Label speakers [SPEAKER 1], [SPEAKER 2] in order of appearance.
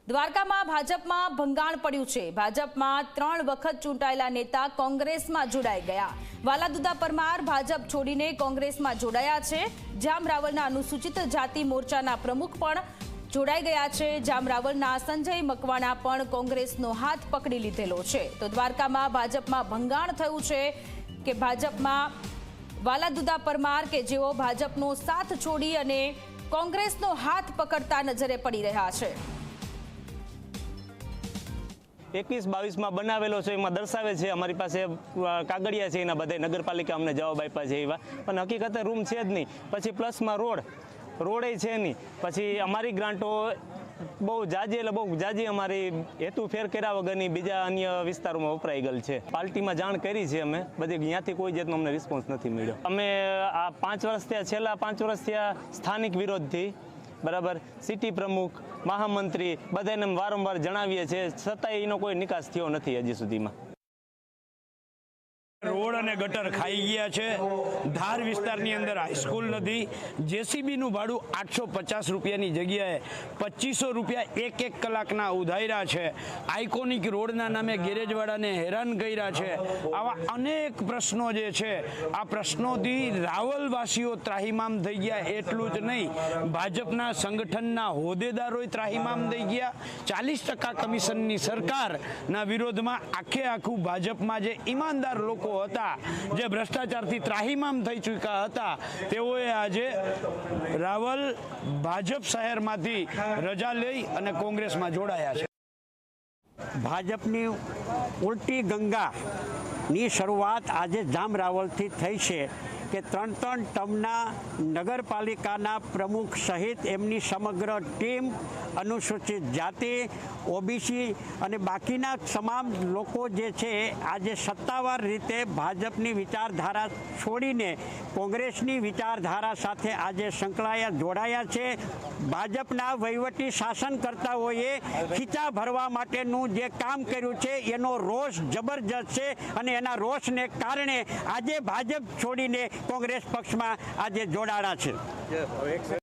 [SPEAKER 1] દ્વારકામાં ભાજપમાં ભંગાણ પડ્યું છે। ભાજપમાં 3 વખત ચૂંટાયેલા નેતા કોંગ્રેસમાં જોડાઈ ગયા। વાલાદુદા પરમાર ભાજપ છોડીને કોંગ્રેસમાં જોડાયા છે। જામ રાવલના અનુસૂચિત જાતિ મોરચાના પ્રમુખ પણ જોડાઈ ગયા છે। જામ રાવલના સંજય મકવાણા પણ કોંગ્રેસનો હાથ પકડી લીધેલો છે। તો દ્વારકામાં ભાજપમાં ભંગાણ થયું છે કે ભાજપમાં વાલાદુદા પરમાર કે જેઓ ભાજપનો સાથ છોડી અને કોંગ્રેસનો હાથ પકડતા નજરે પડી રહ્યા છે।
[SPEAKER 2] 21-22 માં બનાવેલો છે એમાં દર્શાવે છે અમારી પાસે કાગળિયા છે એના બધા નગરપાલિકા અમને જવાબ આપ્યા છે એવા પણ હકીકતે રૂમ છે જ નહીં। પછી પ્લસમાં રોડે છે નહીં। પછી અમારી ગ્રાન્ટો બહુ જાજી અમારી હેતુ ફેર કર્યા વગરની બીજા અન્ય વિસ્તારોમાં વપરાઈ ગયેલ છે। પાર્ટીમાં જાણ કરી છે અમે બધી, ત્યાંથી કોઈ જાતનો અમને રિસ્પોન્સ નથી મળ્યો। અમે આ 5 વર્ષ થયા, છેલ્લા 5 વર્ષ થયા સ્થાનિક વિરોધથી બરાબર સિટી પ્રમુખ મહામંત્રી બધાને વારંવાર જણાવીએ છીએ, છતાંય એનો કોઈ નિકાસ થયો નથી હજી સુધીમાં।
[SPEAKER 3] રોડ અને ગટર ખાઈ ગયા છે। ધાર વિસ્તારની અંદર હાઈસ્કૂલ નથી। જેસીબીનું ભાડું 850 રૂપિયાની જગ્યાએ 2500 રૂપિયા એક કલાકના ઉધાર્યા છે। આઇકોનિક રોડના નામે ગેરેજવાળાને હેરાન કર્યા છે। આવા અનેક પ્રશ્નો જે છે, આ પ્રશ્નોથી રાવલવાસીઓ ત્રાહિમામ થઈ ગયા। એટલું જ નહીં, ભાજપના સંગઠનના હોદ્દેદારોય ત્રાહિમામ થઈ ગયા। 40% કમિશનની સરકારના વિરોધમાં આખું ભાજપમાં જે ઈમાનદાર લોકો હતા, જે ભ્રષ્ટાચારથી ત્રાહિમામ થઈ ચૂક્યા હતા, તેઓએ આજે રાવલ ભાજપ શહેરમાંથી રજા લઈ અને કોંગ્રેસમાં જોડાયા છે।
[SPEAKER 4] ભાજપની ઉલટી ગંગાની શરૂઆત આજે જામ રાવલથી થઈ છે કે 3 ટર્મના નગરપાલિકાના પ્રમુખ સહિત એમની સમગ્ર ટીમ, અનુસૂચિત જાતિ, ઓબીસી અને બાકીના તમામ લોકો જે છે આજે સત્તાવાર રીતે ભાજપની વિચારધારા છોડીને કોંગ્રેસની વિચારધારા સાથે આજે સંકળાયા, જોડાયા છે। ભાજપના વહીવટી શાસનકર્તાઓએ ખીચા ભરવા માટેનું જે કામ કર્યું છે એનો રોષ જબરજસ્ત છે અને એના રોષને કારણે આજે ભાજપ છોડીને કોંગ્રેસ પક્ષમાં આજે જોડાણા છે।